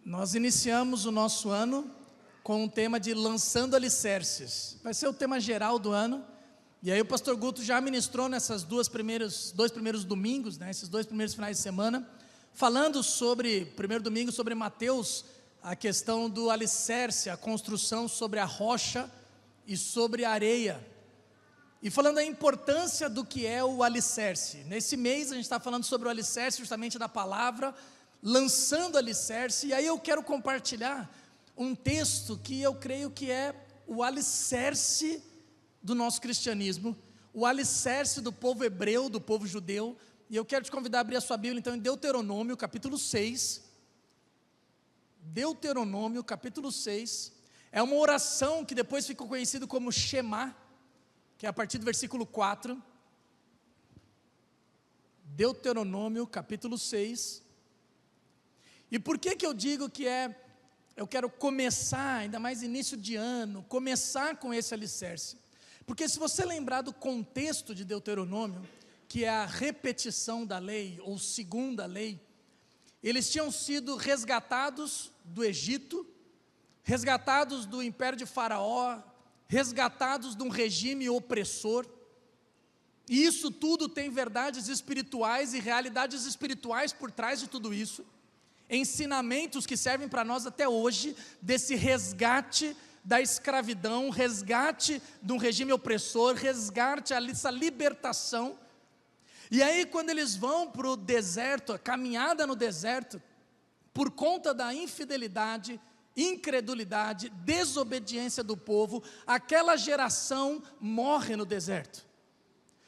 Nós iniciamos o nosso ano com o tema de lançando alicerces. Vai ser o tema geral do ano. E aí o pastor Guto já ministrou nessas dois primeiros domingos, esses dois primeiros finais de semana, falando sobre, primeiro domingo, sobre Mateus, a questão do alicerce, a construção sobre a rocha e sobre a areia. E falando a importância do que é o alicerce. Nesse mês a gente está falando sobre o alicerce justamente da palavra, lançando alicerce, e aí eu quero compartilhar um texto que eu creio que é o alicerce do nosso cristianismo, o alicerce do povo hebreu, do povo judeu, e eu quero te convidar a abrir a sua Bíblia então em Deuteronômio capítulo 6, Deuteronômio capítulo 6, é uma oração que depois ficou conhecido como Shema, que é a partir do versículo 4, Deuteronômio capítulo 6, e por que eu digo que eu quero começar, ainda mais início de ano, começar com esse alicerce? Porque se você lembrar do contexto de Deuteronômio, que é a repetição da lei, ou segunda lei, eles tinham sido resgatados do Egito, resgatados do império de Faraó, resgatados de um regime opressor, e isso tudo tem verdades espirituais e realidades espirituais por trás de tudo isso, ensinamentos que servem para nós até hoje, desse resgate da escravidão, resgate de um regime opressor, resgate essa libertação. E aí quando eles vão para o deserto, a caminhada no deserto, por conta da infidelidade, incredulidade, desobediência do povo, aquela geração morre no deserto.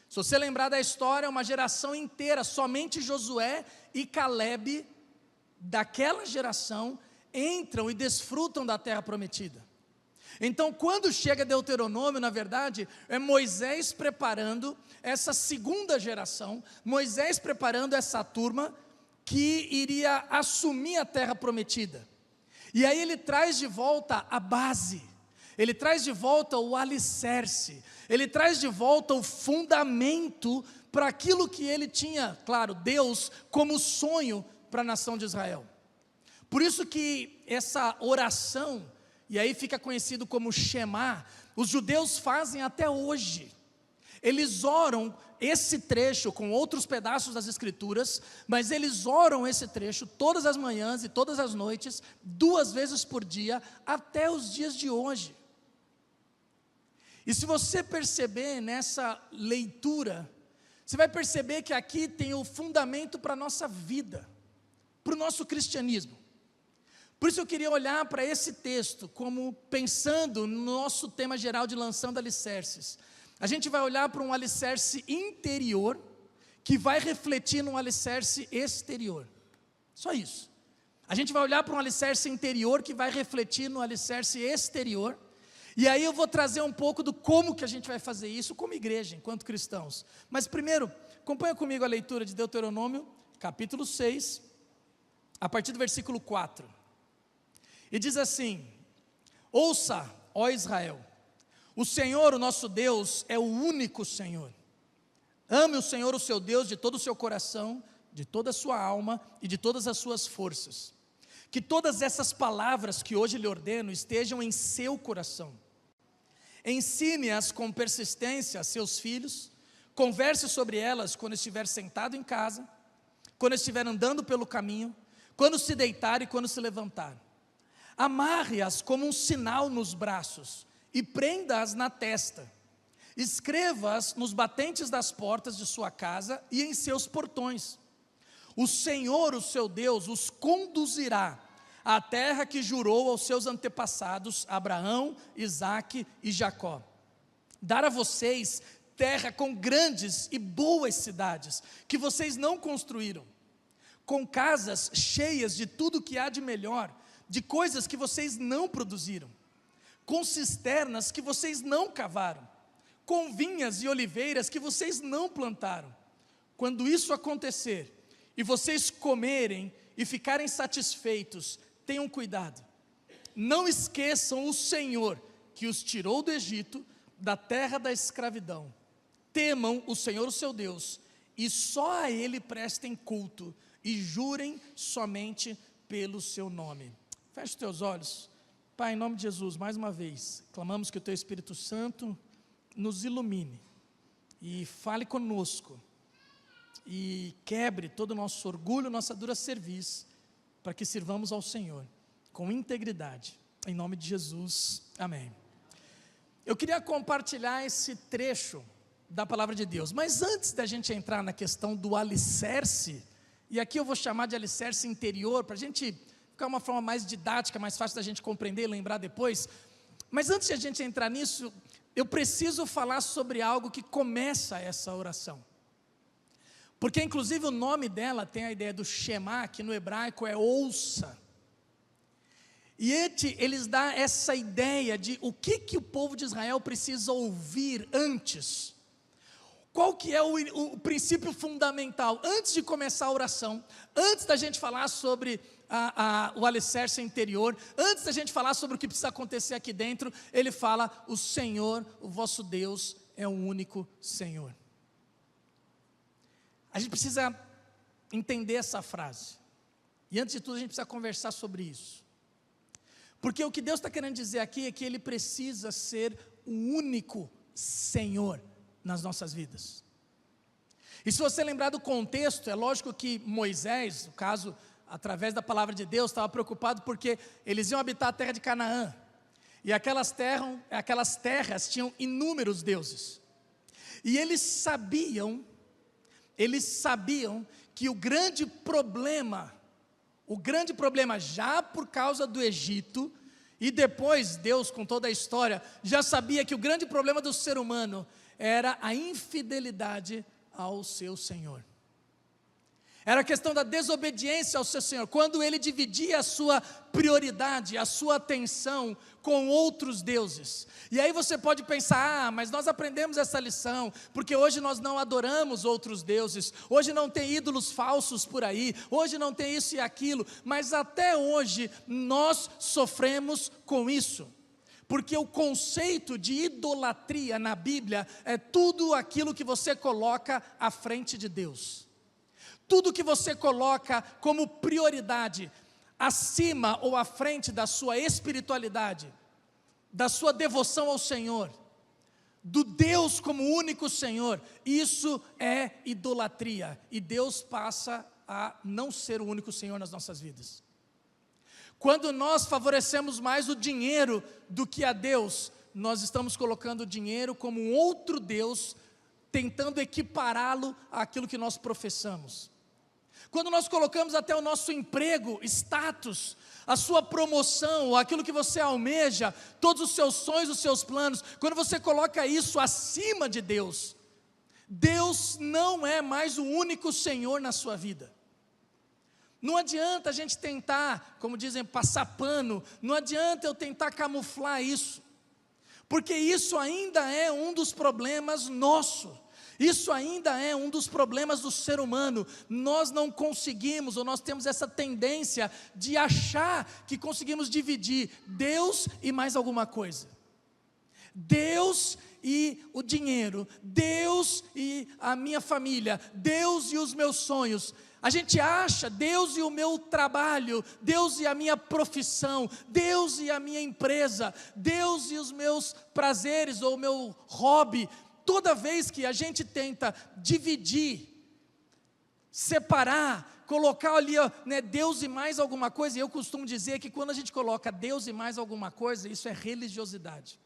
Se você lembrar da história, uma geração inteira, somente Josué e Calebe, daquela geração, entram e desfrutam da terra prometida. Então quando chega Deuteronômio, na verdade, é Moisés preparando essa segunda geração, Moisés preparando essa turma que iria assumir a terra prometida. E aí ele traz de volta a base, ele traz de volta o alicerce, ele traz de volta o fundamento para aquilo que ele tinha, claro, Deus como sonho para a nação de Israel. Por isso que essa oração, e aí fica conhecido como Shema, os judeus fazem até hoje. Eles oram esse trecho com outros pedaços das escrituras, mas eles oram esse trecho todas as manhãs e todas as noites, 2 vezes por dia, até os dias de hoje. E se você perceber nessa leitura, você vai perceber que aqui tem o fundamento para a nossa vida, para o nosso cristianismo. Por isso eu queria olhar para esse texto, como pensando no nosso tema geral de lançando alicerces. A gente vai olhar para um alicerce interior, que vai refletir num alicerce exterior. Só isso. A gente vai olhar para um alicerce interior, que vai refletir no alicerce exterior. E aí eu vou trazer um pouco do como que a gente vai fazer isso como igreja, enquanto cristãos. Mas primeiro, acompanha comigo a leitura de Deuteronômio, capítulo 6, a partir do versículo 4, e diz assim: ouça, ó Israel, o Senhor, o nosso Deus, é o único Senhor. Ame o Senhor, o seu Deus, de todo o seu coração, de toda a sua alma e de todas as suas forças. Que todas essas palavras que hoje lhe ordeno estejam em seu coração. Ensine-as com persistência a seus filhos, converse sobre elas quando estiver sentado em casa, quando estiver andando pelo caminho, quando se deitar e quando se levantar. Amarre-as como um sinal nos braços e prenda-as na testa. Escreva-as nos batentes das portas de sua casa e em seus portões. O Senhor, o seu Deus, os conduzirá à terra que jurou aos seus antepassados, Abraão, Isaque e Jacó. Dar a vocês terra com grandes e boas cidades, que vocês não construíram, com casas cheias de tudo que há de melhor, de coisas que vocês não produziram, com cisternas que vocês não cavaram, com vinhas e oliveiras que vocês não plantaram. Quando isso acontecer, e vocês comerem e ficarem satisfeitos, tenham cuidado, não esqueçam o Senhor, que os tirou do Egito, da terra da escravidão. Temam o Senhor, o seu Deus, e só a Ele prestem culto, e jurem somente pelo seu nome. Feche os teus olhos. Pai, em nome de Jesus, mais uma vez, clamamos que o Teu Espírito Santo nos ilumine e fale conosco e quebre todo o nosso orgulho, nossa dura cerviz, para que sirvamos ao Senhor com integridade. Em nome de Jesus, amém. Eu queria compartilhar esse trecho da palavra de Deus, mas antes da gente entrar na questão do alicerce, e aqui eu vou chamar de alicerce interior, para a gente ficar uma forma mais didática, mais fácil da gente compreender e lembrar depois, mas antes de a gente entrar nisso, eu preciso falar sobre algo que começa essa oração, porque inclusive o nome dela tem a ideia do Shema, que no hebraico é ouça, e eles dão essa ideia de o que o povo de Israel precisa ouvir antes. Qual que é o princípio fundamental? Antes de começar a oração, antes da gente falar sobre o alicerce interior, antes da gente falar sobre o que precisa acontecer aqui dentro, ele fala: o Senhor, o vosso Deus, é o único Senhor. A gente precisa entender essa frase, e antes de tudo a gente precisa conversar sobre isso, porque o que Deus está querendo dizer aqui é que Ele precisa ser o único Senhor nas nossas vidas. E se você lembrar do contexto, é lógico que Moisés, no caso, através da palavra de Deus, estava preocupado porque eles iam habitar a terra de Canaã, e aquelas terras tinham inúmeros deuses, e eles sabiam que o grande problema já por causa do Egito, e depois Deus, com toda a história, já sabia que o grande problema do ser humano era a infidelidade ao seu Senhor. Era a questão da desobediência ao seu Senhor, quando ele dividia a sua prioridade, a sua atenção com outros deuses. E aí você pode pensar: mas nós aprendemos essa lição, porque hoje nós não adoramos outros deuses, hoje não tem ídolos falsos por aí, hoje não tem isso e aquilo, mas até hoje nós sofremos com isso. Porque o conceito de idolatria na Bíblia é tudo aquilo que você coloca à frente de Deus. Tudo que você coloca como prioridade, acima ou à frente da sua espiritualidade, da sua devoção ao Senhor, do Deus como único Senhor, isso é idolatria. E Deus passa a não ser o único Senhor nas nossas vidas. Quando nós favorecemos mais o dinheiro do que a Deus, nós estamos colocando o dinheiro como um outro Deus, tentando equipará-lo àquilo que nós professamos. Quando nós colocamos até o nosso emprego, status, a sua promoção, aquilo que você almeja, todos os seus sonhos, os seus planos, quando você coloca isso acima de Deus, Deus não é mais o único Senhor na sua vida. Não adianta a gente tentar, como dizem, passar pano, não adianta eu tentar camuflar isso, porque isso ainda é um dos problemas nossos, isso ainda é um dos problemas do ser humano. Nós não conseguimos, ou nós temos essa tendência de achar que conseguimos dividir Deus e mais alguma coisa. Deus e o dinheiro, Deus e a minha família, Deus e os meus sonhos. A gente acha Deus e o meu trabalho, Deus e a minha profissão, Deus e a minha empresa, Deus e os meus prazeres ou o meu hobby. Toda vez que a gente tenta dividir, separar, colocar ali, Deus e mais alguma coisa, e eu costumo dizer que quando a gente coloca Deus e mais alguma coisa, isso é religiosidade.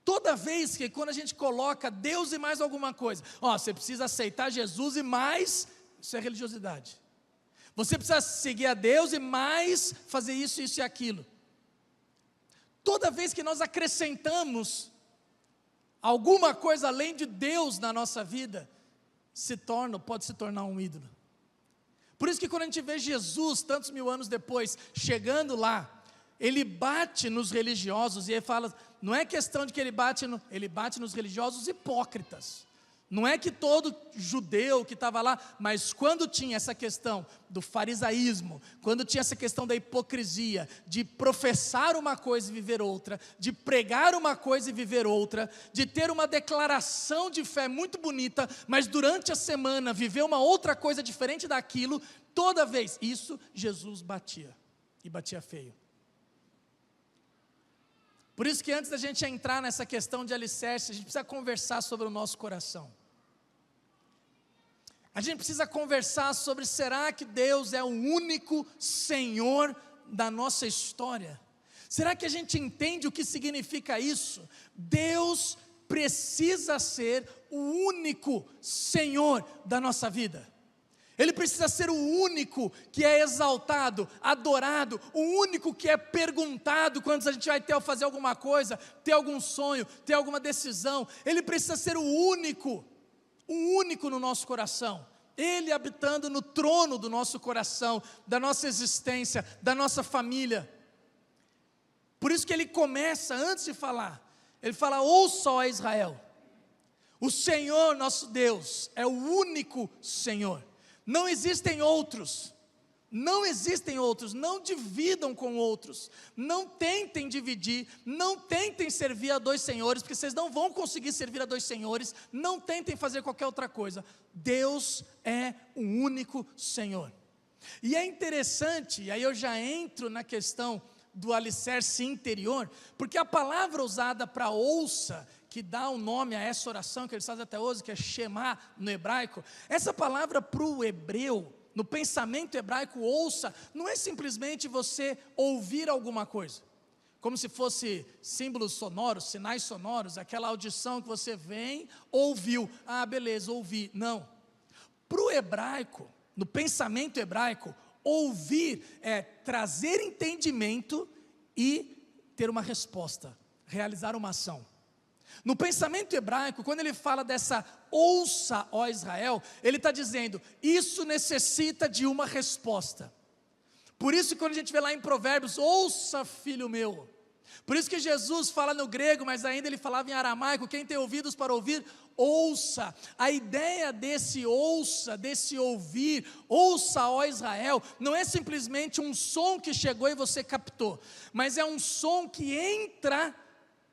Toda vez que quando a gente coloca Deus e mais alguma coisa, você precisa aceitar Jesus e mais, isso é religiosidade. Você precisa seguir a Deus e mais fazer isso, isso e aquilo. Toda vez que nós acrescentamos alguma coisa além de Deus na nossa vida, pode se tornar um ídolo. Por isso que quando a gente vê Jesus, tantos mil anos depois, chegando lá, ele bate nos religiosos, e ele fala, não é questão de que ele bate nos religiosos hipócritas. Não é que todo judeu que estava lá, mas quando tinha essa questão do farisaísmo, quando tinha essa questão da hipocrisia, de professar uma coisa e viver outra, de pregar uma coisa e viver outra, de ter uma declaração de fé muito bonita, mas durante a semana viver uma outra coisa diferente daquilo, toda vez. Isso Jesus batia, e batia feio. Por isso que antes da gente entrar nessa questão de alicerce, a gente precisa conversar sobre o nosso coração. A gente precisa conversar sobre, será que Deus é o único Senhor da nossa história? Será que a gente entende o que significa isso? Deus precisa ser o único Senhor da nossa vida. Ele precisa ser o único que é exaltado, adorado, o único que é perguntado quando a gente vai fazer alguma coisa, ter algum sonho, ter alguma decisão. Ele precisa ser o único no nosso coração. Ele habitando no trono do nosso coração, da nossa existência, da nossa família. Por isso que ele começa, antes de falar, ele fala: ouça, ó Israel, o Senhor nosso Deus é o único Senhor. Não existem outros, não dividam com outros, não tentem dividir, não tentem servir a dois senhores, porque vocês não vão conseguir servir a dois senhores, não tentem fazer qualquer outra coisa. Deus é o único Senhor. E é interessante, e aí eu já entro na questão do alicerce interior, porque a palavra usada para ouça, que dá o nome a essa oração que eles fazem até hoje, que é Shema no hebraico, essa palavra para o hebreu, no pensamento hebraico, ouça, não é simplesmente você ouvir alguma coisa, como se fosse símbolos sonoros, sinais sonoros, aquela audição que você vem, ouviu, beleza, ouvi. Não, para o hebraico, no pensamento hebraico, ouvir é trazer entendimento e ter uma resposta, realizar uma ação. No pensamento hebraico, quando ele fala dessa ouça, ó Israel, ele está dizendo, isso necessita de uma resposta. Por isso que quando a gente vê lá em Provérbios, ouça filho meu. Por isso que Jesus fala no grego, mas ainda ele falava em aramaico, quem tem ouvidos para ouvir, ouça. A ideia desse ouça, desse ouvir, ouça, ó Israel, não é simplesmente um som que chegou e você captou, mas é um som que entra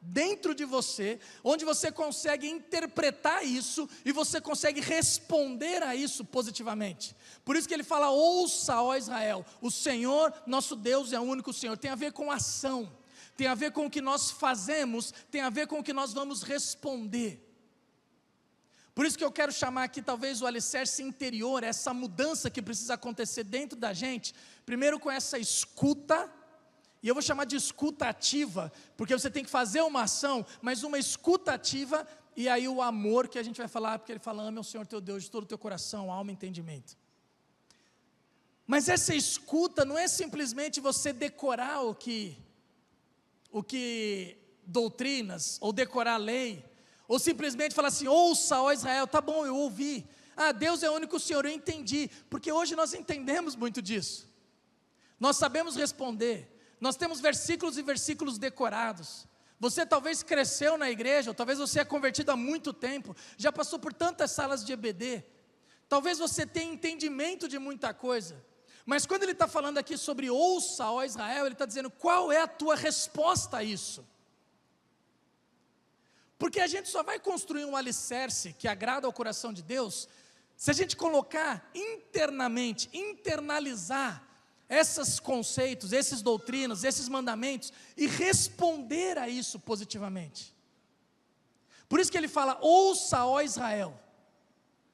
dentro de você, onde você consegue interpretar isso e você consegue responder a isso positivamente. Por isso que ele fala, ouça, ó Israel, o Senhor, nosso Deus é o único Senhor. Tem a ver com ação, tem a ver com o que nós fazemos, tem a ver com o que nós vamos responder. Por isso que eu quero chamar aqui talvez o alicerce interior, essa mudança que precisa acontecer dentro da gente, primeiro com essa escuta. E eu vou chamar de escuta ativa, porque você tem que fazer uma ação, mas uma escuta ativa, e aí o amor que a gente vai falar, porque ele fala, ame o Senhor teu Deus de todo o teu coração, alma e entendimento. Mas essa escuta não é simplesmente você decorar o que doutrinas, ou decorar a lei, ou simplesmente falar assim, ouça, ó Israel, tá bom, eu ouvi. Deus é o único Senhor, eu entendi, porque hoje nós entendemos muito disso. Nós sabemos responder. Nós temos versículos e versículos decorados. Você talvez cresceu na igreja, ou talvez você é convertido há muito tempo, já passou por tantas salas de EBD, talvez você tenha entendimento de muita coisa, mas quando ele está falando aqui sobre ouça, ó Israel, ele está dizendo, qual é a tua resposta a isso? Porque a gente só vai construir um alicerce que agrada ao coração de Deus, se a gente colocar internamente, internalizar, esses conceitos, esses doutrinas, esses mandamentos, e responder a isso positivamente. Por isso que ele fala, ouça, ó Israel,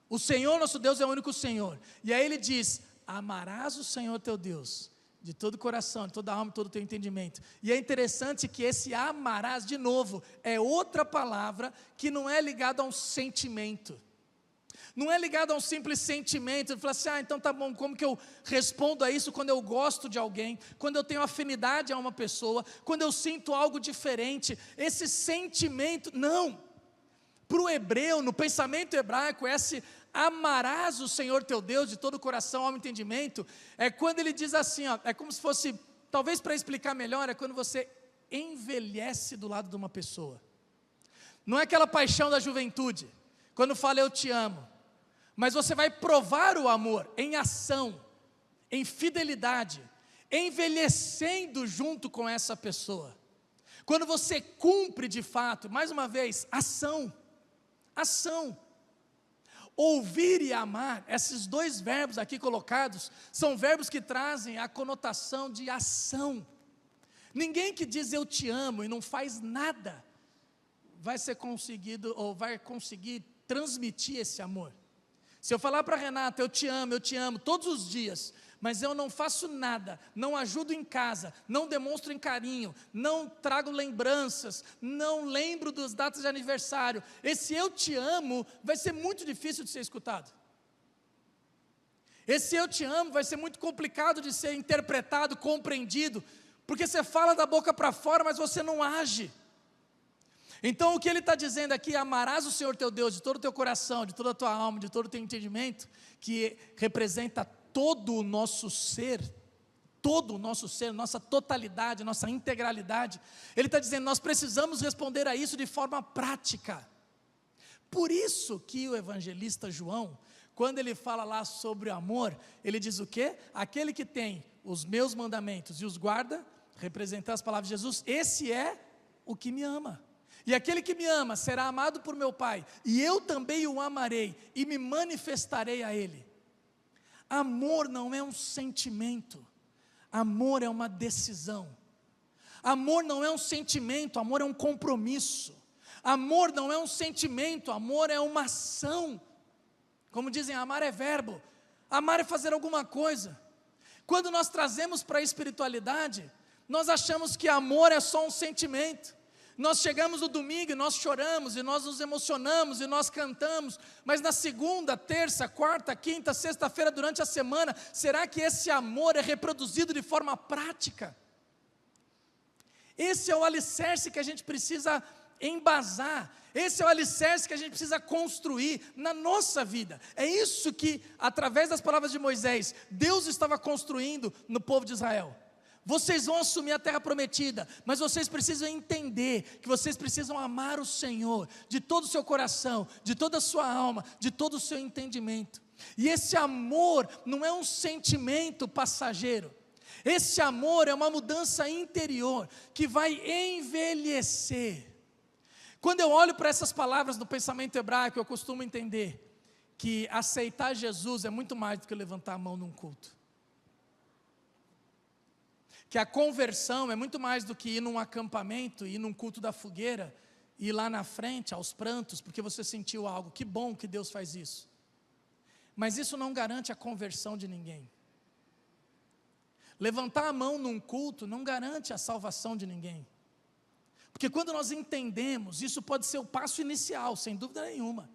o Senhor nosso Deus é o único Senhor, e aí ele diz, amarás o Senhor teu Deus, de todo o coração, de toda a alma, de todo o teu entendimento. E é interessante que esse amarás, de novo, é outra palavra, que não é ligada a um sentimento, não é ligado a um simples sentimento, de falar assim, então tá bom, como que eu respondo a isso quando eu gosto de alguém, quando eu tenho afinidade a uma pessoa, quando eu sinto algo diferente, esse sentimento, não, para o hebreu, no pensamento hebraico, esse amarás o Senhor teu Deus de todo o coração, alma e entendimento, é quando ele diz assim, é como se fosse, talvez para explicar melhor, é quando você envelhece do lado de uma pessoa, não é aquela paixão da juventude, quando fala eu te amo, mas você vai provar o amor em ação, em fidelidade, envelhecendo junto com essa pessoa. Quando você cumpre de fato, mais uma vez, ação. Ouvir e amar, esses dois verbos aqui colocados, são verbos que trazem a conotação de ação. Ninguém que diz eu te amo e não faz nada, vai conseguir transmitir esse amor. Se eu falar para Renata, eu te amo todos os dias, mas eu não faço nada, não ajudo em casa, não demonstro carinho, não trago lembranças, não lembro das datas de aniversário, esse eu te amo vai ser muito difícil de ser escutado. Esse eu te amo vai ser muito complicado de ser interpretado, compreendido, porque você fala da boca para fora, mas você não age. Então o que ele está dizendo aqui, amarás o Senhor teu Deus de todo o teu coração, de toda a tua alma, de todo o teu entendimento, que representa todo o nosso ser, nossa totalidade, nossa integralidade. Ele está dizendo, nós precisamos responder a isso de forma prática. Por isso que o evangelista João, quando ele fala lá sobre o amor, ele diz o quê? Aquele que tem os meus mandamentos e os guarda, representando as palavras de Jesus, esse é o que me ama. E aquele que me ama será amado por meu Pai, e eu também o amarei, e me manifestarei a ele. Amor não é um sentimento, amor é uma decisão. Amor não é um sentimento, amor é um compromisso. Amor não é um sentimento, amor é uma ação. Como dizem, amar é verbo, amar é fazer alguma coisa. Quando nós trazemos para a espiritualidade, nós achamos que amor é só um sentimento. Nós chegamos no domingo e nós choramos, e nós nos emocionamos, e nós cantamos, mas na segunda, terça, quarta, quinta, sexta-feira, durante a semana, será que esse amor é reproduzido de forma prática? Esse é o alicerce que a gente precisa embasar, esse é o alicerce que a gente precisa construir na nossa vida. É isso que, através das palavras de Moisés, Deus estava construindo no povo de Israel. Vocês vão assumir a terra prometida, mas vocês precisam entender que vocês precisam amar o Senhor de todo o seu coração, de toda a sua alma, de todo o seu entendimento. E esse amor não é um sentimento passageiro. Esse amor é uma mudança interior que vai envelhecer. Quando eu olho para essas palavras no pensamento hebraico, eu costumo entender que aceitar Jesus é muito mais do que levantar a mão num culto. Que a conversão é muito mais do que ir num acampamento, ir num culto da fogueira, ir lá na frente aos prantos, porque você sentiu algo. Que bom que Deus faz isso. Mas isso não garante a conversão de ninguém. Levantar a mão num culto não garante a salvação de ninguém. Porque quando nós entendemos, isso pode ser o passo inicial, sem dúvida nenhuma.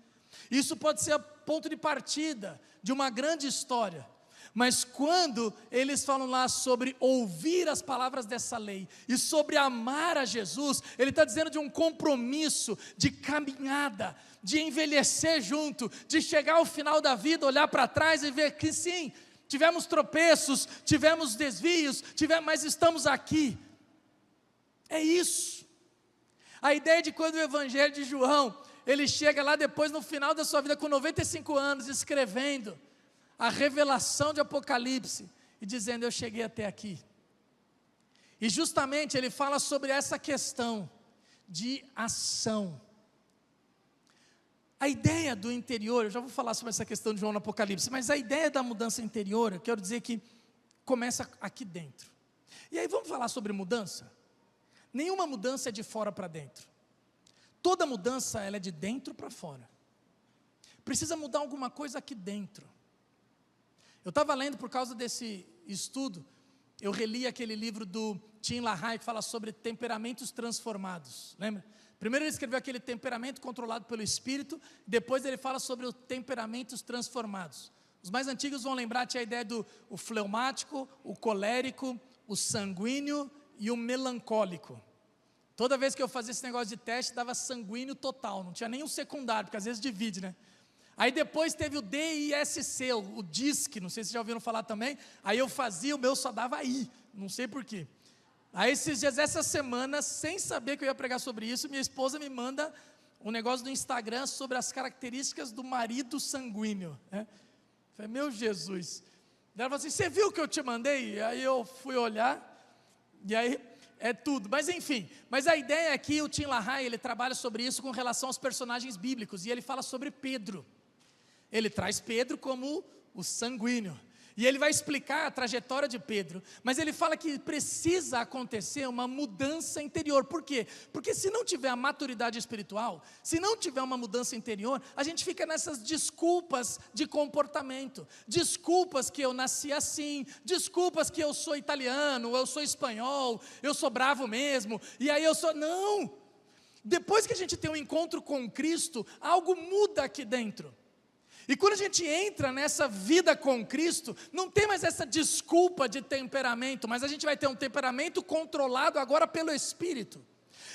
Isso pode ser o ponto de partida de uma grande história. Mas quando eles falam lá sobre ouvir as palavras dessa lei e sobre amar a Jesus, ele está dizendo de um compromisso, de caminhada, de envelhecer junto, de chegar ao final da vida, olhar para trás e ver que sim, tivemos tropeços, tivemos desvios, mas estamos aqui. É isso. A ideia de quando o evangelho de João, ele chega lá depois no final da sua vida com 95 anos, escrevendo a revelação de Apocalipse e dizendo, eu cheguei até aqui. E justamente ele fala sobre essa questão de ação. A ideia do interior, eu já vou falar sobre essa questão de João no Apocalipse, mas a ideia da mudança interior, eu quero dizer que começa aqui dentro. E aí vamos falar sobre mudança? Nenhuma mudança é de fora para dentro. Toda mudança ela é de dentro para fora. Precisa mudar alguma coisa aqui dentro. Eu estava lendo por causa desse estudo, eu reli aquele livro do Tim LaHaye que fala sobre temperamentos transformados, lembra? Primeiro ele escreveu aquele temperamento controlado pelo Espírito, depois ele fala sobre os temperamentos transformados. Os mais antigos vão lembrar, tinha a ideia do o fleumático, o colérico, o sanguíneo e o melancólico. Toda vez que eu fazia esse negócio de teste, dava sanguíneo total, não tinha nenhum secundário, porque às vezes divide, né? Aí depois teve o DISC, o DISC, não sei se já ouviram falar também. Aí eu fazia, o meu só dava I, não sei porquê. Aí esses dias, essa semana, sem saber que eu ia pregar sobre isso, minha esposa me manda um negócio no Instagram sobre as características do marido sanguíneo. Né? Eu falei, meu Jesus. Ela falou assim, você viu o que eu te mandei? Aí eu fui olhar, e aí é tudo. Mas enfim, mas a ideia é que o Tim LaHaye, ele trabalha sobre isso com relação aos personagens bíblicos, e ele fala sobre Pedro. Ele traz Pedro como o sanguíneo. E ele vai explicar a trajetória de Pedro, mas ele fala que precisa acontecer uma mudança interior. Por quê? Porque se não tiver a maturidade espiritual, se não tiver uma mudança interior, a gente fica nessas desculpas de comportamento, desculpas que eu nasci assim, desculpas que eu sou italiano, eu sou espanhol, eu sou bravo mesmo, e aí eu sou... Não! Depois que a gente tem um encontro com Cristo, algo muda aqui dentro. E quando a gente entra nessa vida com Cristo, não tem mais essa desculpa de temperamento, mas a gente vai ter um temperamento controlado agora pelo Espírito.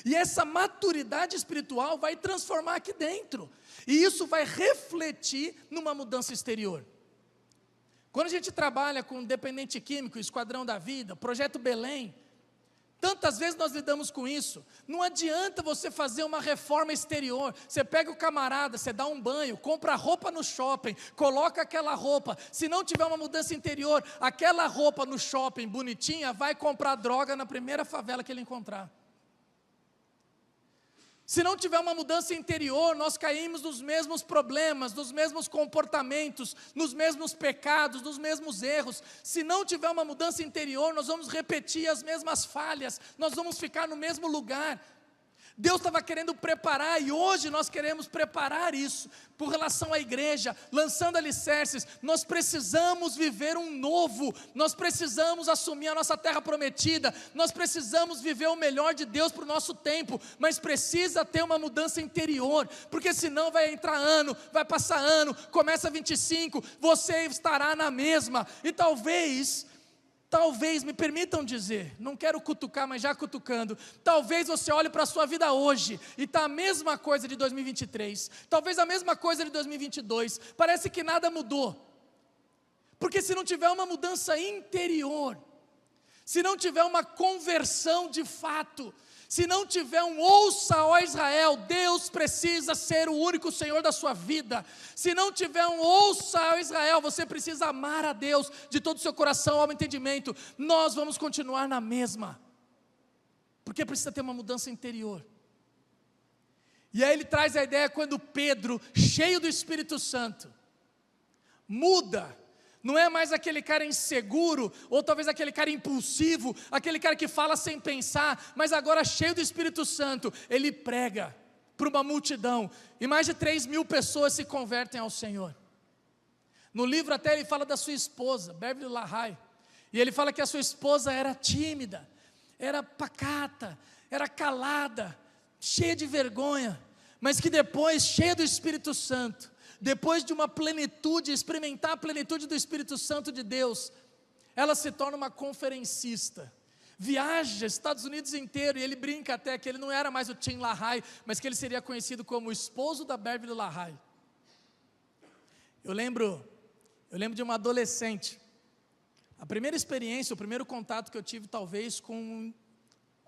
E essa maturidade espiritual vai transformar aqui dentro. E isso vai refletir numa mudança exterior. Quando a gente trabalha com dependente químico, Esquadrão da Vida, Projeto Belém, tantas vezes nós lidamos com isso. Não adianta você fazer uma reforma exterior. Você pega o camarada, você dá um banho, compra roupa no shopping, coloca aquela roupa. Se não tiver uma mudança interior, aquela roupa no shopping bonitinha, vai comprar droga na primeira favela que ele encontrar. Se não tiver uma mudança interior, nós caímos nos mesmos problemas, nos mesmos comportamentos, nos mesmos pecados, nos mesmos erros. Se não tiver uma mudança interior, nós vamos repetir as mesmas falhas, nós vamos ficar no mesmo lugar. Deus estava querendo preparar, e hoje nós queremos preparar isso, por relação à igreja, lançando alicerces. Nós precisamos viver um novo, nós precisamos assumir a nossa terra prometida, nós precisamos viver o melhor de Deus para o nosso tempo, mas precisa ter uma mudança interior, porque senão vai entrar ano, vai passar ano, começa 25, você estará na mesma, e talvez, me permitam dizer, não quero cutucar, mas já cutucando, talvez você olhe para a sua vida hoje, e está a mesma coisa de 2023, talvez a mesma coisa de 2022, parece que nada mudou, porque se não tiver uma mudança interior, se não tiver uma conversão de fato, se não tiver um ouça, ó Israel, Deus precisa ser o único Senhor da sua vida. Se não tiver um ouça, ó Israel, você precisa amar a Deus de todo o seu coração, alma e entendimento. Nós vamos continuar na mesma, porque precisa ter uma mudança interior. E aí ele traz a ideia quando Pedro, cheio do Espírito Santo, muda. Não é mais aquele cara inseguro, ou talvez aquele cara impulsivo, aquele cara que fala sem pensar, mas agora cheio do Espírito Santo, ele prega para uma multidão, e mais de 3.000 pessoas se convertem ao Senhor. No livro até ele fala da sua esposa, Beverly LaHaye, e ele fala que a sua esposa era tímida, era pacata, era calada, cheia de vergonha, mas que depois, cheia do Espírito Santo, depois de uma plenitude, experimentar a plenitude do Espírito Santo de Deus, ela se torna uma conferencista, viaja Estados Unidos inteiro, e ele brinca até que ele não era mais o Tim LaHaye, mas que ele seria conhecido como o esposo da Beverly LaHaye. Eu lembro de uma adolescente, a primeira experiência, o primeiro contato que eu tive talvez com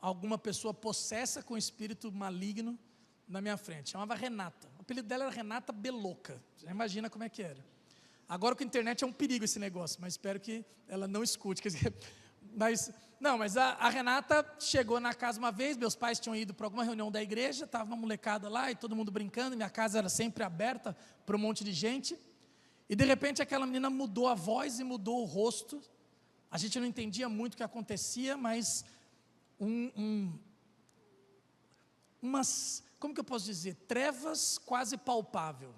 alguma pessoa possessa com espírito maligno na minha frente, chamava Renata. O apelido dela era Renata Beloca, já imagina como é que era. Agora com a internet é um perigo esse negócio, mas espero que ela não escute, quer dizer, mas a Renata chegou na casa uma vez, meus pais tinham ido para alguma reunião da igreja, estava uma molecada lá e todo mundo brincando, minha casa era sempre aberta para um monte de gente, e de repente aquela menina mudou a voz e mudou o rosto, a gente não entendia muito o que acontecia, mas como que eu posso dizer, trevas quase palpável,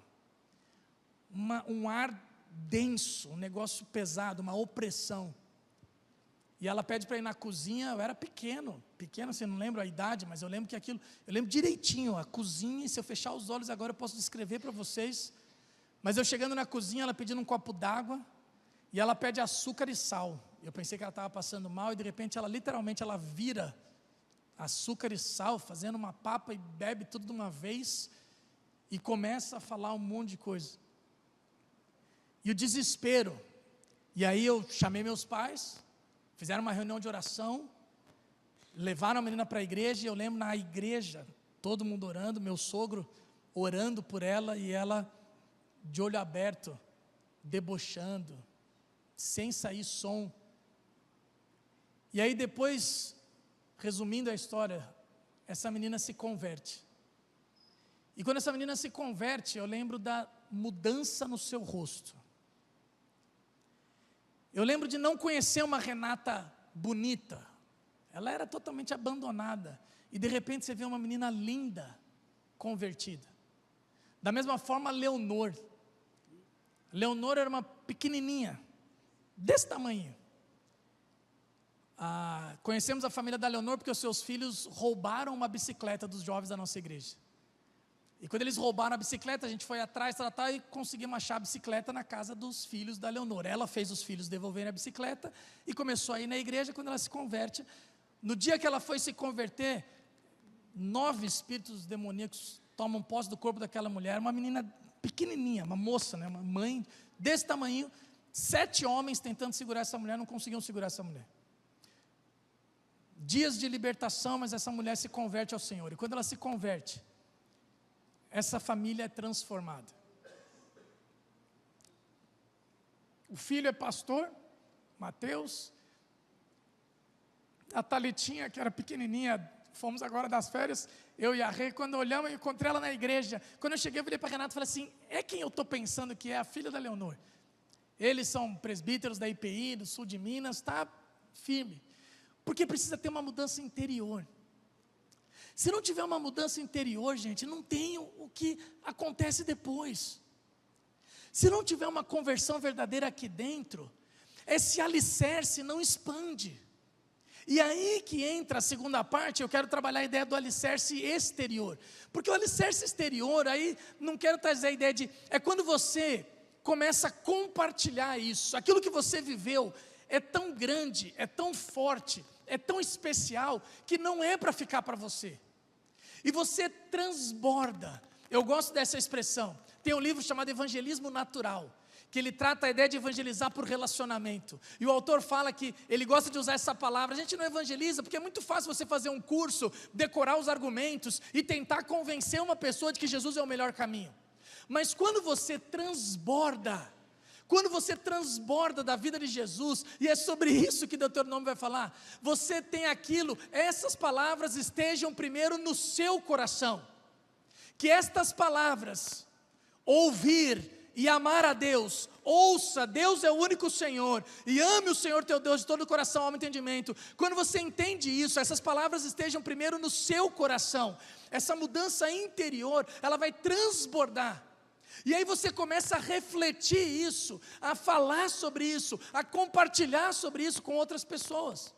um ar denso, um negócio pesado, uma opressão, e ela pede para ir na cozinha. Eu era pequeno, assim, não lembro a idade, mas eu lembro que aquilo, eu lembro direitinho, a cozinha, e se eu fechar os olhos agora eu posso descrever para vocês, mas eu chegando na cozinha, ela pedindo um copo d'água, e ela pede açúcar e sal, eu pensei que ela estava passando mal, e de repente ela literalmente, ela vira açúcar e sal, fazendo uma papa, e bebe tudo de uma vez, e começa a falar um monte de coisa, e o desespero, e aí eu chamei meus pais, fizeram uma reunião de oração, levaram a menina para a igreja, e eu lembro na igreja, todo mundo orando, meu sogro orando por ela, e ela de olho aberto, debochando, sem sair som, e aí depois, resumindo a história, essa menina se converte. E quando essa menina se converte, eu lembro mudança no seu rosto. Eu lembro de não conhecer uma Renata bonita. Ela era totalmente abandonada. E de repente você vê uma menina linda, convertida. Da mesma forma, Leonor. Leonor era uma pequenininha, desse tamanho. Conhecemos a família da Leonor porque os seus filhos roubaram uma bicicleta dos jovens da nossa igreja. E quando eles roubaram a bicicleta, a gente foi atrás, tratar e conseguimos achar a bicicleta na casa dos filhos da Leonor. Ela fez os filhos devolverem a bicicleta e começou a ir na igreja. Quando ela se converte, no dia que ela foi se converter, 9 espíritos demoníacos tomam posse do corpo daquela mulher, uma menina pequenininha, uma moça, né, uma mãe desse tamanho. 7 homens tentando segurar essa mulher, não conseguiam segurar essa mulher. Dias de libertação, mas essa mulher se converte ao Senhor. E quando ela se converte, essa família é transformada. O filho é pastor, Mateus. A Thalitinha, que era pequenininha, fomos agora das férias, eu e a Rei, quando olhamos, eu encontrei ela na igreja. Quando eu cheguei, eu virei para a Renata e falei assim, é quem eu estou pensando que é? A filha da Leonor. Eles são presbíteros da IPI, do sul de Minas, está firme. Porque precisa ter uma mudança interior. Se não tiver uma mudança interior, gente, não tem o que acontece depois. Se não tiver uma conversão verdadeira aqui dentro, esse alicerce não expande. E aí que entra a segunda parte, eu quero trabalhar a ideia do alicerce exterior. Porque o alicerce exterior, aí não quero trazer a ideia de, é quando você começa a compartilhar isso, aquilo que você viveu é tão grande, é tão forte, é tão especial, que não é para ficar para você. E você transborda. Eu gosto dessa expressão. Tem um livro chamado Evangelismo Natural, que ele trata a ideia de evangelizar por relacionamento. E o autor fala que ele gosta de usar essa palavra. A gente não evangeliza porque é muito fácil você fazer um curso, decorar os argumentos e tentar convencer uma pessoa de que Jesus é o melhor caminho. Mas quando você transborda da vida de Jesus, e é sobre isso que Deuteronômio vai falar, você tem aquilo, essas palavras estejam primeiro no seu coração, que estas palavras, ouvir e amar a Deus, ouça, Deus é o único Senhor, e ame o Senhor teu Deus de todo o coração, alma e entendimento. Quando você entende isso, essas palavras estejam primeiro no seu coração, essa mudança interior, ela vai transbordar. E aí você começa a refletir isso, a falar sobre isso, a compartilhar sobre isso com outras pessoas.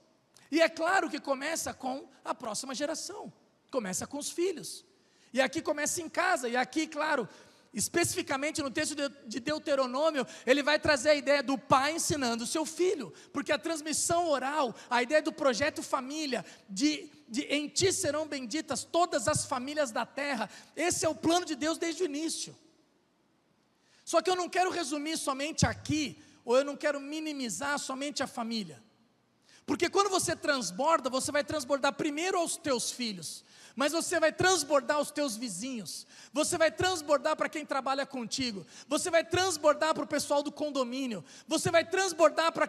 E é claro que começa com a próxima geração, começa com os filhos. E aqui começa em casa, e aqui, claro, especificamente no texto de Deuteronômio, ele vai trazer a ideia do pai ensinando o seu filho, porque a transmissão oral, a ideia do projeto família, de em ti serão benditas todas as famílias da terra, esse é o plano de Deus desde o início. Só que eu não quero resumir somente aqui, ou eu não quero minimizar somente a família. Porque quando você transborda, você vai transbordar primeiro aos teus filhos, mas você vai transbordar aos teus vizinhos, você vai transbordar para quem trabalha contigo, você vai transbordar para o pessoal do condomínio, você vai transbordar para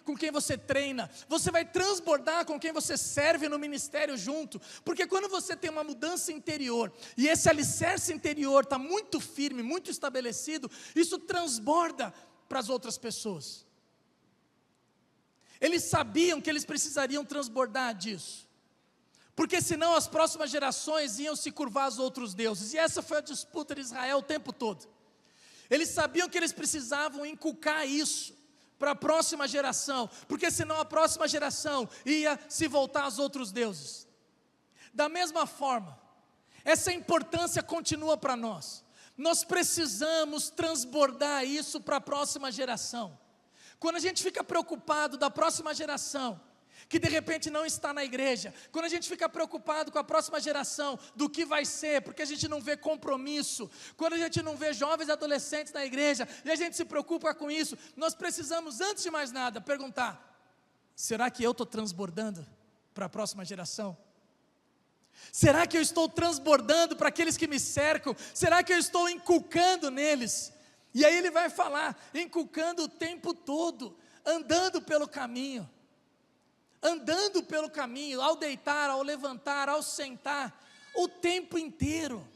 com quem você treina, você vai transbordar com quem você serve no ministério junto, porque quando você tem uma mudança interior, e esse alicerce interior está muito firme, muito estabelecido, isso transborda para as outras pessoas. Eles sabiam que eles precisariam transbordar disso, porque senão as próximas gerações iam se curvar aos outros deuses, e essa foi a disputa de Israel o tempo todo. Eles sabiam que eles precisavam inculcar isso para a próxima geração, porque senão a próxima geração ia se voltar aos outros deuses. Da mesma forma, essa importância continua para nós. Nós precisamos transbordar isso para a próxima geração. Quando a gente fica preocupado da próxima geração, que de repente não está na igreja, quando a gente fica preocupado com a próxima geração, do que vai ser, porque a gente não vê compromisso, quando a gente não vê jovens e adolescentes na igreja, e a gente se preocupa com isso, nós precisamos, antes de mais nada, perguntar, será que eu estou transbordando para a próxima geração? Será que eu estou transbordando para aqueles que me cercam? Será que eu estou inculcando neles? E aí ele vai falar, inculcando o tempo todo, andando pelo caminho, ao deitar, ao levantar, ao sentar, o tempo inteiro.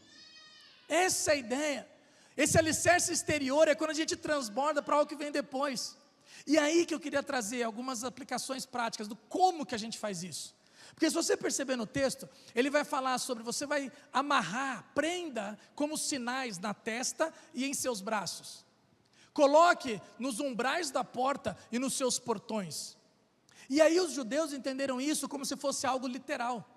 Essa é a ideia. Esse alicerce exterior é quando a gente transborda para algo que vem depois. E aí que eu queria trazer algumas aplicações práticas do como que a gente faz isso. Porque se você perceber no texto, ele vai falar sobre, você vai amarrar, prenda como sinais na testa e em seus braços. Coloque nos umbrais da porta e nos seus portões. E aí os judeus entenderam isso como se fosse algo literal.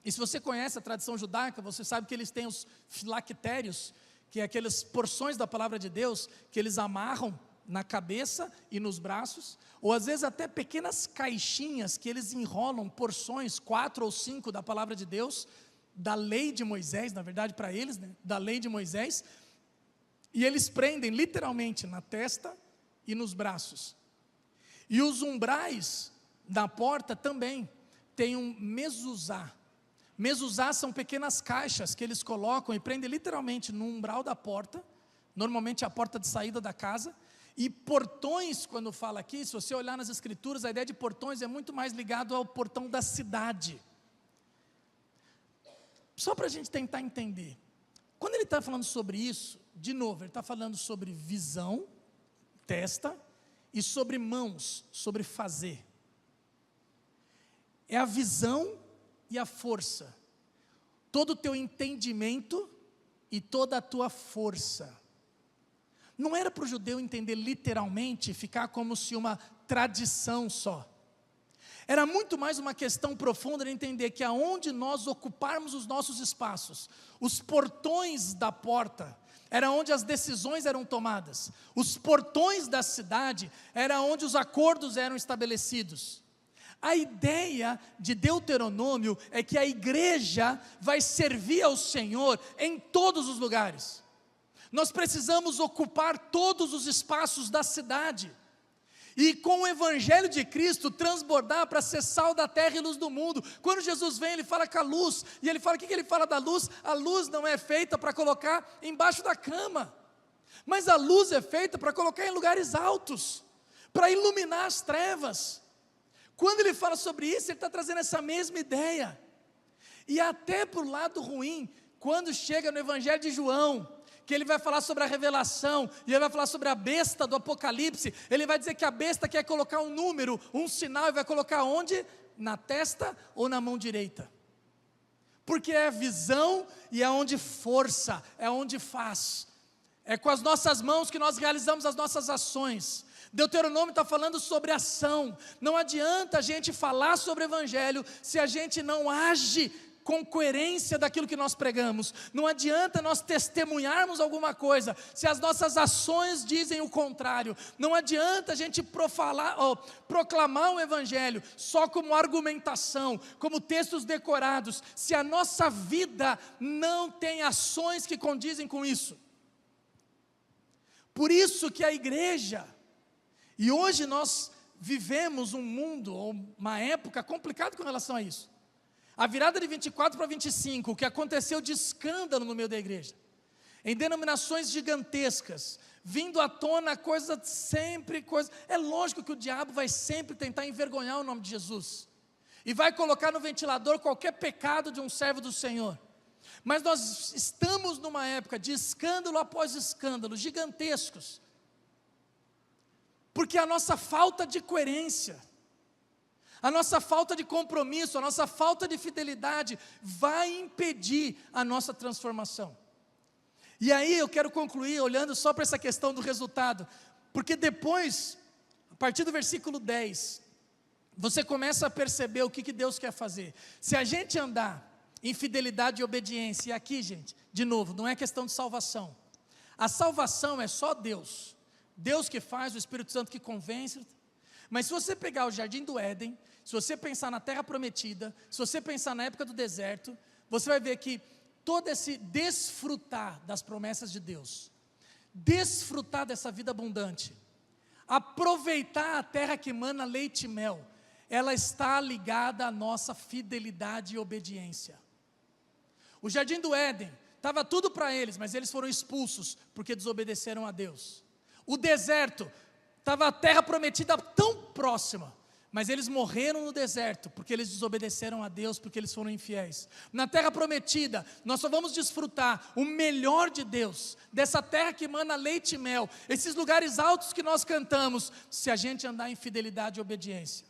E se você conhece a tradição judaica, você sabe que eles têm os filactérios, que é aquelas porções da palavra de Deus, que eles amarram na cabeça e nos braços, ou às vezes até pequenas caixinhas que eles enrolam porções, 4 ou 5 da palavra de Deus, da lei de Moisés, na verdade para eles, né, da lei de Moisés, e eles prendem literalmente na testa e nos braços. E os umbrais da porta também tem um mezuzá. Mezuzá são pequenas caixas que eles colocam e prendem literalmente no umbral da porta, normalmente a porta de saída da casa. E portões, quando fala aqui, se você olhar nas escrituras, a ideia de portões é muito mais ligado ao portão da cidade. Só para a gente tentar entender, quando ele está falando sobre isso, de novo, ele está falando sobre visão, testa, e sobre mãos, sobre fazer. É a visão e a força, todo o teu entendimento e toda a tua força. Não era para o judeu entender literalmente, ficar como se uma tradição só. Era muito mais uma questão profunda de entender que aonde nós ocuparmos os nossos espaços, os portões da porta, era onde as decisões eram tomadas. Os portões da cidade, era onde os acordos eram estabelecidos. A ideia de Deuteronômio é que a igreja vai servir ao Senhor em todos os lugares. Nós precisamos ocupar todos os espaços da cidade, e com o evangelho de Cristo transbordar para ser sal da terra e luz do mundo. Quando Jesus vem, ele fala com a luz, e ele fala, o que ele fala da luz? A luz não é feita para colocar embaixo da cama, mas a luz é feita para colocar em lugares altos, para iluminar as trevas. Quando ele fala sobre isso, ele está trazendo essa mesma ideia. E até para o lado ruim, quando chega no evangelho de João, que ele vai falar sobre a revelação, e ele vai falar sobre a besta do Apocalipse, ele vai dizer que a besta quer colocar um número, um sinal, e vai colocar onde? Na testa ou na mão direita? Porque é a visão e é onde força, é onde faz. É com as nossas mãos que nós realizamos as nossas ações. Deuteronômio está falando sobre ação. Não adianta a gente falar sobre o evangelho se a gente não age com coerência daquilo que nós pregamos. Não adianta nós testemunharmos alguma coisa se as nossas ações dizem o contrário. Não adianta a gente proclamar o evangelho só como argumentação, como textos decorados, se a nossa vida não tem ações que condizem com isso. Por isso que a igreja, e hoje nós vivemos um mundo, ou uma época complicada com relação a isso. A virada de 24 para 25, o que aconteceu de escândalo no meio da igreja, em denominações gigantescas, vindo à tona é lógico que o diabo vai sempre tentar envergonhar o nome de Jesus, e vai colocar no ventilador qualquer pecado de um servo do Senhor. Mas nós estamos numa época de escândalo após escândalo, gigantescos, porque a nossa falta de coerência, a nossa falta de compromisso, a nossa falta de fidelidade vai impedir a nossa transformação. E aí eu quero concluir olhando só para essa questão do resultado, porque depois, a partir do versículo 10, você começa a perceber o que Deus quer fazer. Se a gente andar em fidelidade e obediência, e aqui, gente, de novo, não é questão de salvação. A salvação é só Deus. Deus que faz, o Espírito Santo que convence. Mas se você pegar o Jardim do Éden, se você pensar na Terra Prometida, se você pensar na época do deserto, você vai ver que todo esse desfrutar das promessas de Deus, desfrutar dessa vida abundante, aproveitar a terra que emana leite e mel, ela está ligada à nossa fidelidade e obediência. O Jardim do Éden, estava tudo para eles, mas eles foram expulsos, porque desobedeceram a Deus. O deserto, estava a terra prometida tão próxima, mas eles morreram no deserto, porque eles desobedeceram a Deus, porque eles foram infiéis. Na terra prometida, nós só vamos desfrutar o melhor de Deus, dessa terra que emana leite e mel, esses lugares altos que nós cantamos, se a gente andar em fidelidade e obediência.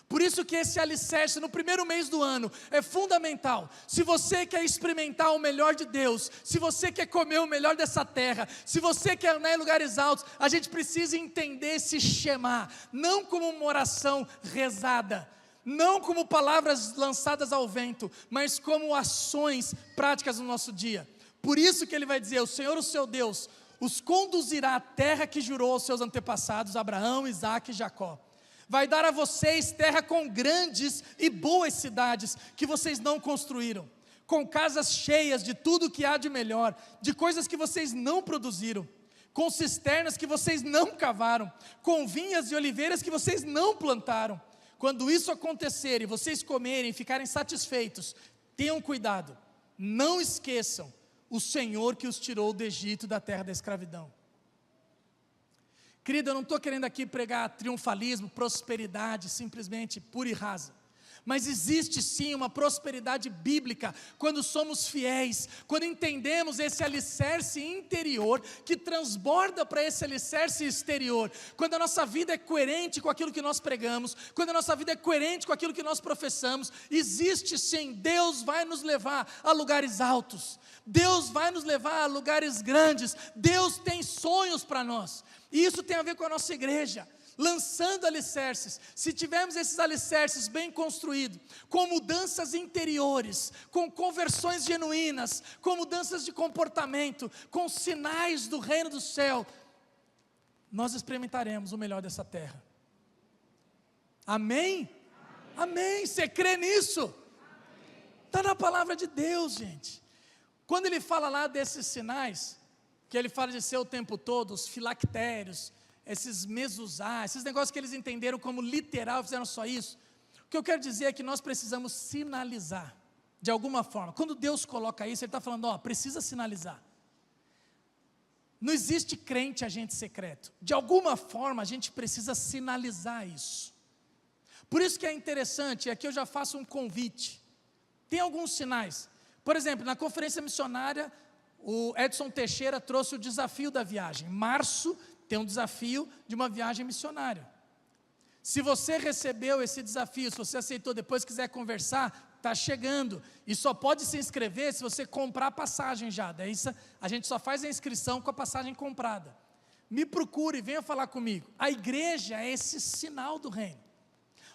Por isso que esse alicerce no primeiro mês do ano é fundamental. Se você quer experimentar o melhor de Deus, se você quer comer o melhor dessa terra, se você quer andar em lugares altos, a gente precisa entender esse Shema, não como uma oração rezada, não como palavras lançadas ao vento, mas como ações práticas no nosso dia. Por isso que ele vai dizer: o Senhor, o seu Deus, os conduzirá à terra que jurou aos seus antepassados, Abraão, Isaque e Jacó. Vai dar a vocês terra com grandes e boas cidades, que vocês não construíram, com casas cheias de tudo que há de melhor, de coisas que vocês não produziram, com cisternas que vocês não cavaram, com vinhas e oliveiras que vocês não plantaram. Quando isso acontecer e vocês comerem e ficarem satisfeitos, tenham cuidado, não esqueçam o Senhor que os tirou do Egito, da terra da escravidão. Querido, eu não estou querendo aqui pregar triunfalismo, prosperidade, simplesmente pura e rasa. Mas existe sim uma prosperidade bíblica, quando somos fiéis, quando entendemos esse alicerce interior, que transborda para esse alicerce exterior, quando a nossa vida é coerente com aquilo que nós pregamos, quando a nossa vida é coerente com aquilo que nós professamos, existe sim, Deus vai nos levar a lugares altos, Deus vai nos levar a lugares grandes, Deus tem sonhos para nós, e isso tem a ver com a nossa igreja, lançando alicerces. Se tivermos esses alicerces bem construídos, com mudanças interiores, com conversões genuínas, com mudanças de comportamento, com sinais do reino do céu, nós experimentaremos o melhor dessa terra. Amém? Amém. Você crê nisso? Está na palavra de Deus, gente. Quando ele fala lá desses sinais, que ele fala de ser o tempo todo, os filactérios, esses mezuzá, esses negócios que eles entenderam como literal, fizeram só isso. O que eu quero dizer é que nós precisamos sinalizar, de alguma forma. Quando Deus coloca isso, Ele está falando, ó, precisa sinalizar. Não existe crente agente secreto. De alguma forma, a gente precisa sinalizar isso. Por isso que é interessante, e aqui eu já faço um convite. Tem alguns sinais. Por exemplo, na conferência missionária, o Edson Teixeira trouxe o desafio da viagem. Em março, tem um desafio de uma viagem missionária. Se você recebeu esse desafio, se você aceitou, depois quiser conversar, está chegando. E só pode se inscrever se você comprar a passagem já. Daí a gente só faz a inscrição com a passagem comprada. Me procure, venha falar comigo. A igreja é esse sinal do reino.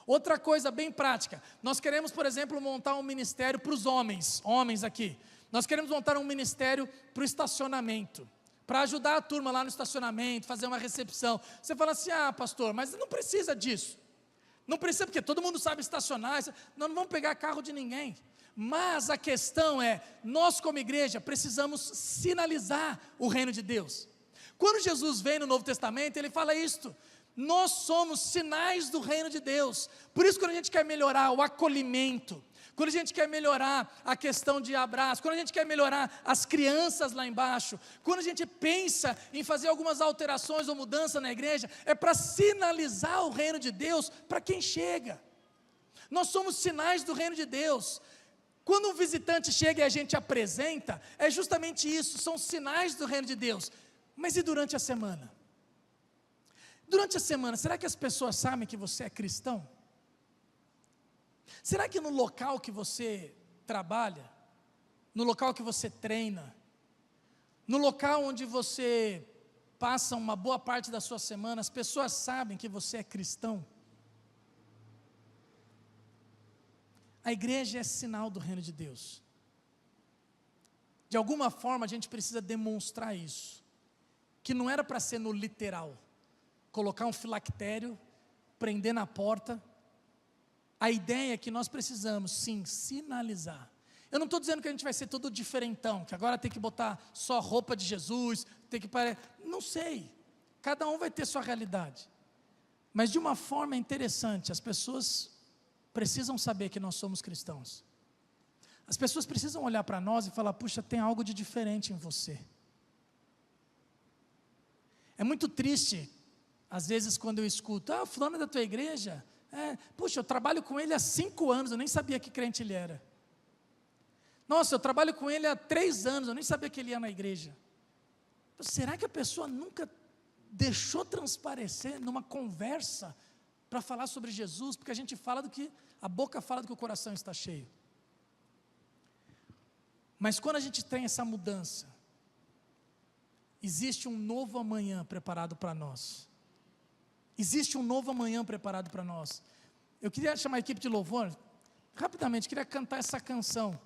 Outra coisa bem prática, nós queremos, por exemplo, montar um ministério para os homens aqui. Nós queremos montar um ministério para o estacionamento, para ajudar a turma lá no estacionamento, fazer uma recepção. Você fala assim, pastor, mas não precisa disso. Não precisa, porque todo mundo sabe estacionar, nós não vamos pegar carro de ninguém. Mas a questão é, nós como igreja precisamos sinalizar o reino de Deus. Quando Jesus vem no Novo Testamento, Ele fala isto, nós somos sinais do reino de Deus. Por isso, quando a gente quer melhorar o acolhimento, quando a gente quer melhorar a questão de abraço, quando a gente quer melhorar as crianças lá embaixo, quando a gente pensa em fazer algumas alterações ou mudança na igreja, é para sinalizar o reino de Deus para quem chega. Nós somos sinais do reino de Deus. Quando um visitante chega e a gente apresenta, é justamente isso, são sinais do reino de Deus. Mas e durante a semana? Durante a semana, será que as pessoas sabem que você é cristão? Será que no local que você trabalha, no local que você treina, no local onde você passa uma boa parte da sua semana, as pessoas sabem que você é cristão? A igreja é sinal do reino de Deus. De alguma forma a gente precisa demonstrar isso, que não era para ser no literal, colocar um filactério, prender na porta. A ideia é que nós precisamos, sim, sinalizar. Eu não estou dizendo que a gente vai ser todo diferentão, que agora tem que botar só roupa de Jesus, tem que não sei, cada um vai ter sua realidade. Mas de uma forma interessante, as pessoas precisam saber que nós somos cristãos. As pessoas precisam olhar para nós e falar, puxa, tem algo de diferente em você. É muito triste, às vezes quando eu escuto, fulano é da tua igreja? Puxa, eu trabalho com ele há 5 anos, eu nem sabia que crente ele era. Nossa, eu trabalho com ele há 3 anos, eu nem sabia que ele ia na igreja. Será que a pessoa nunca deixou transparecer numa conversa para falar sobre Jesus? Porque a gente fala a boca fala do que o coração está cheio. Mas quando a gente tem essa mudança, existe um novo amanhã preparado para nós. Existe um novo amanhã preparado para nós. Eu queria chamar a equipe de louvor, rapidamente, queria cantar essa canção,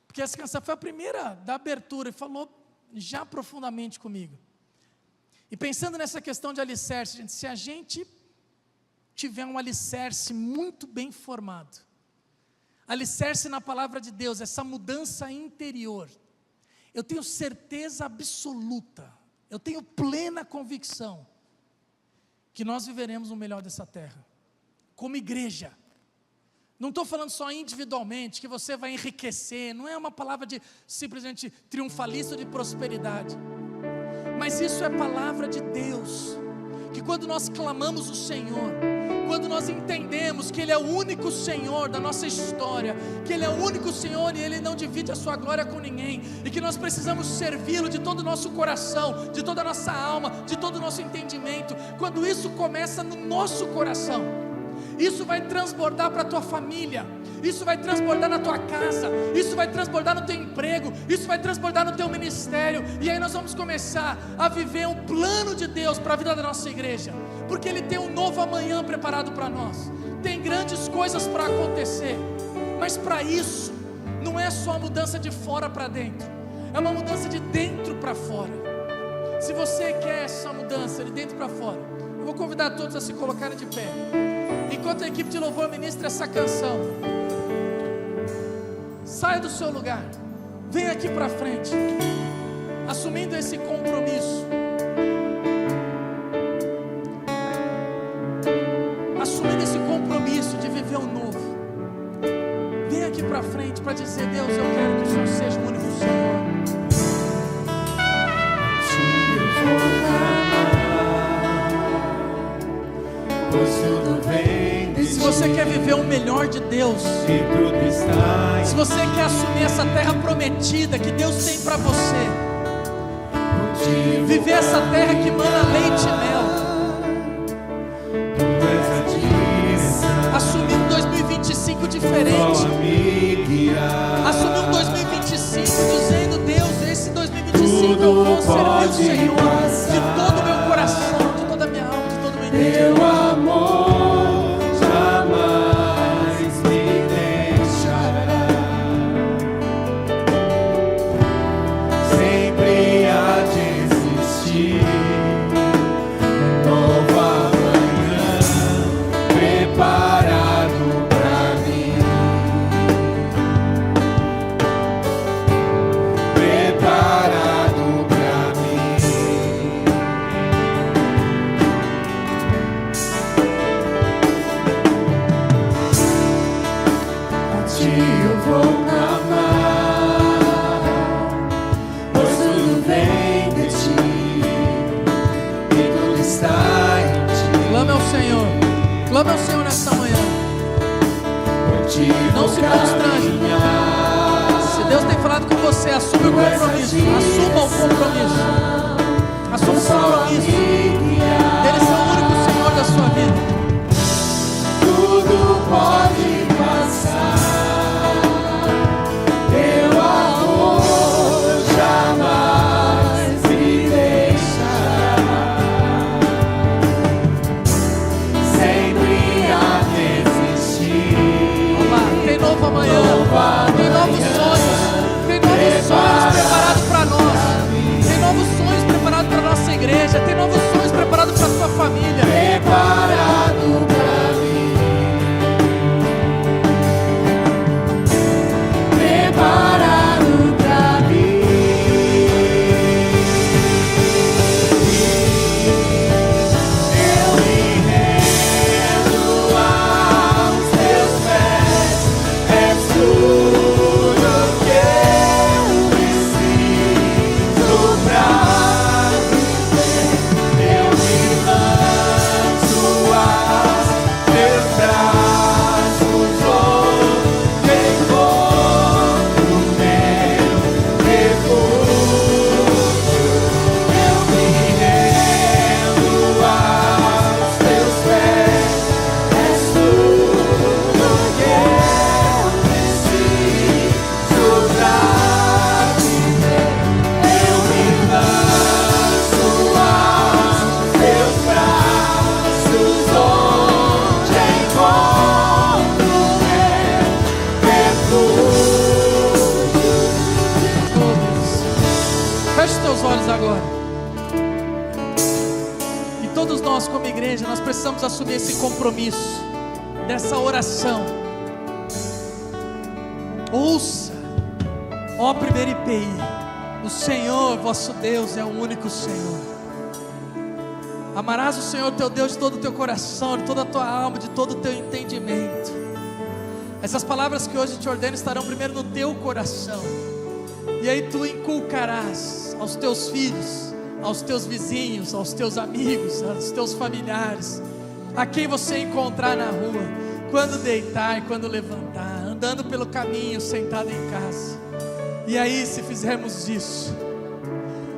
porque essa canção foi a primeira da abertura e falou já profundamente comigo. E pensando nessa questão de alicerce, gente, se a gente tiver um alicerce muito bem formado, alicerce na palavra de Deus, essa mudança interior, eu tenho certeza absoluta, eu tenho plena convicção, que nós viveremos o melhor dessa terra, como igreja. Não estou falando só individualmente, que você vai enriquecer, não é uma palavra de simplesmente triunfalista de prosperidade, mas isso é palavra de Deus, que quando nós clamamos o Senhor, quando nós entendemos que Ele é o único Senhor da nossa história, que Ele é o único Senhor e Ele não divide a sua glória com ninguém, e que nós precisamos servi-lo de todo o nosso coração, de toda a nossa alma, de todo o nosso entendimento, quando isso começa no nosso coração, isso vai transbordar para a tua família, isso vai transbordar na tua casa, isso vai transbordar no teu emprego, isso vai transbordar no teu ministério, e aí nós vamos começar a viver um plano de Deus para a vida da nossa igreja, porque Ele tem um novo amanhã preparado para nós, tem grandes coisas para acontecer, mas para isso, não é só a mudança de fora para dentro, é uma mudança de dentro para fora. Se você quer essa mudança de dentro para fora, eu vou convidar todos a se colocarem de pé, enquanto a equipe de louvor ministra essa canção. Saia do seu lugar, vem aqui para frente, assumindo esse compromisso, assumindo esse compromisso de viver o novo. Vem aqui para frente para dizer: Deus, eu quero que o Senhor seja o único Senhor. Se você quer viver o melhor de Deus, se você quer assumir essa terra prometida que Deus tem para você, viver essa terra que mana leite e mel, assumir um 2025 diferente, assumir um 2025 dizendo: Deus, esse 2025 eu vou servir o Senhor de todo o meu coração, de toda a minha alma, de todo o meu entendimento. Teu amor jamais me deixará, sempre há de existir novo amanhã preparado pra mim, preparado pra mim. Eu vou clamar, pois tudo vem de ti, e tudo está em ti. Clame ao Senhor, clame ao Senhor nessa manhã. Por ti Não se constrange. Se Deus tem falado com você, assuma o compromisso, assuma o compromisso, assuma o compromisso dele ser o único Senhor da sua vida. Tudo pode passar, teu amor jamais me deixará, sempre há de existir. Vamos lá, tem novo amanhã, tem novos sonhos preparados para nós, tem novos sonhos preparados para a nossa igreja, tem novos sonhos preparados para a sua família. Preparado pra mim, igreja, nós precisamos assumir esse compromisso, dessa oração. Ouça, ó primeiro IPI, o Senhor vosso Deus é o único Senhor. Amarás o Senhor teu Deus de todo o teu coração, de toda a tua alma, de todo o teu entendimento. Essas palavras que hoje te ordeno estarão primeiro no teu coração, e aí tu inculcarás aos teus filhos, aos teus vizinhos, aos teus amigos, aos teus familiares, a quem você encontrar na rua, quando deitar e quando levantar, andando pelo caminho, sentado em casa. E aí, se fizermos isso,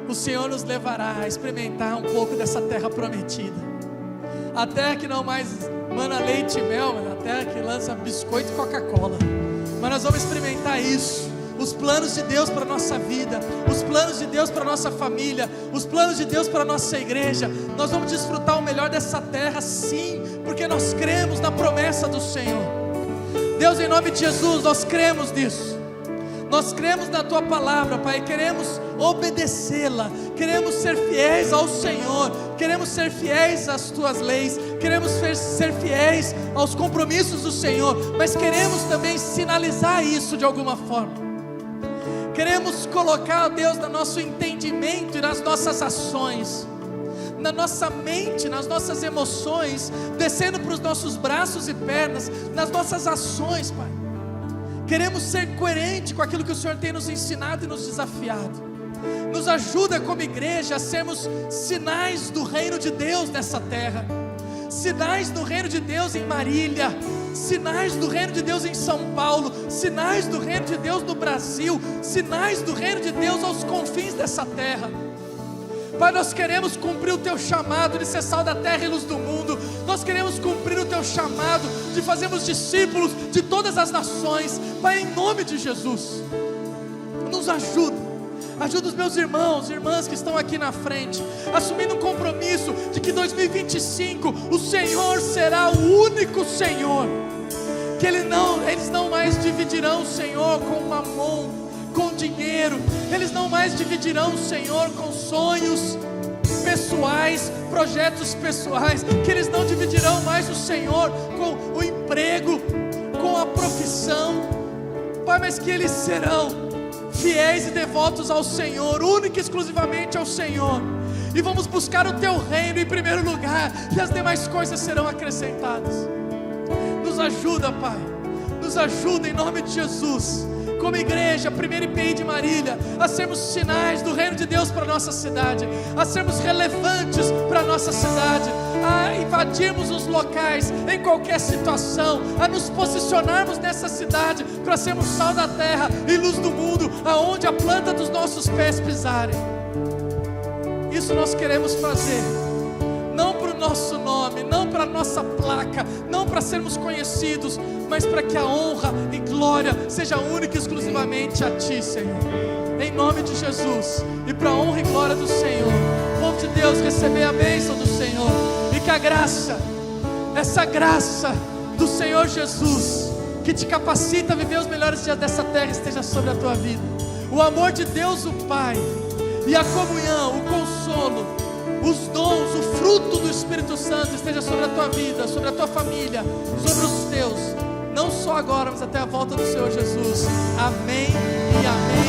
o Senhor nos levará a experimentar um pouco dessa terra prometida, a terra que não mais mana leite e mel, mas a terra que lança biscoito e Coca-Cola. Mas nós vamos experimentar isso, os planos de Deus para a nossa vida, os planos de Deus para a nossa família, os planos de Deus para a nossa igreja. Nós vamos desfrutar o melhor dessa terra, sim, porque nós cremos na promessa do Senhor. Deus, em nome de Jesus, nós cremos nisso. Nós cremos na Tua palavra, Pai, queremos obedecê-la, queremos ser fiéis ao Senhor, queremos ser fiéis às Tuas leis, queremos ser fiéis aos compromissos do Senhor, mas queremos também sinalizar isso de alguma forma. Queremos colocar, Deus, no nosso entendimento e nas nossas ações, na nossa mente, nas nossas emoções, descendo para os nossos braços e pernas, nas nossas ações, Pai. Queremos ser coerente com aquilo que o Senhor tem nos ensinado e nos desafiado. Nos ajuda como igreja a sermos sinais do reino de Deus nessa terra, sinais do reino de Deus em Marília, sinais do reino de Deus em São Paulo, sinais do reino de Deus no Brasil, sinais do reino de Deus aos confins dessa terra. Pai, nós queremos cumprir o Teu chamado de ser sal da terra e luz do mundo. Nós queremos cumprir o Teu chamado de fazermos discípulos de todas as nações. Pai, em nome de Jesus, nos ajuda. Ajuda os meus irmãos e irmãs que estão aqui na frente, assumindo um compromisso de que 2025 o Senhor será o único Senhor. Que eles não mais dividirão o Senhor com mamon, com dinheiro. Eles não mais dividirão o Senhor com sonhos pessoais, projetos pessoais. Que eles não dividirão mais o Senhor com o emprego, com a profissão, Pai, mas que eles serão fiéis e devotos ao Senhor, única e exclusivamente ao Senhor, e vamos buscar o Teu reino em primeiro lugar, e as demais coisas serão acrescentadas. Nos ajuda, Pai, nos ajuda em nome de Jesus, como igreja, primeiro IPI de Marília, a sermos sinais do reino de Deus para a nossa cidade, a sermos relevantes para a nossa cidade, a invadirmos os locais em qualquer situação, a nos posicionarmos nessa cidade para sermos sal da terra e luz do mundo, aonde a planta dos nossos pés pisarem. Isso nós queremos fazer, não para o nosso nome, não para a nossa placa, não para sermos conhecidos, mas para que a honra e glória seja única e exclusivamente a Ti, Senhor, em nome de Jesus, e para a honra e glória do Senhor. Povo de Deus, receber a bênção do Senhor, e que a graça, essa graça do Senhor Jesus, que te capacita a viver os melhores dias dessa terra, esteja sobre a tua vida. O amor de Deus o Pai, e a comunhão, o consolo, os dons, o fruto do Espírito Santo esteja sobre a tua vida, sobre a tua família, sobre os teus, não só agora, mas até a volta do Senhor Jesus. Amém e amém.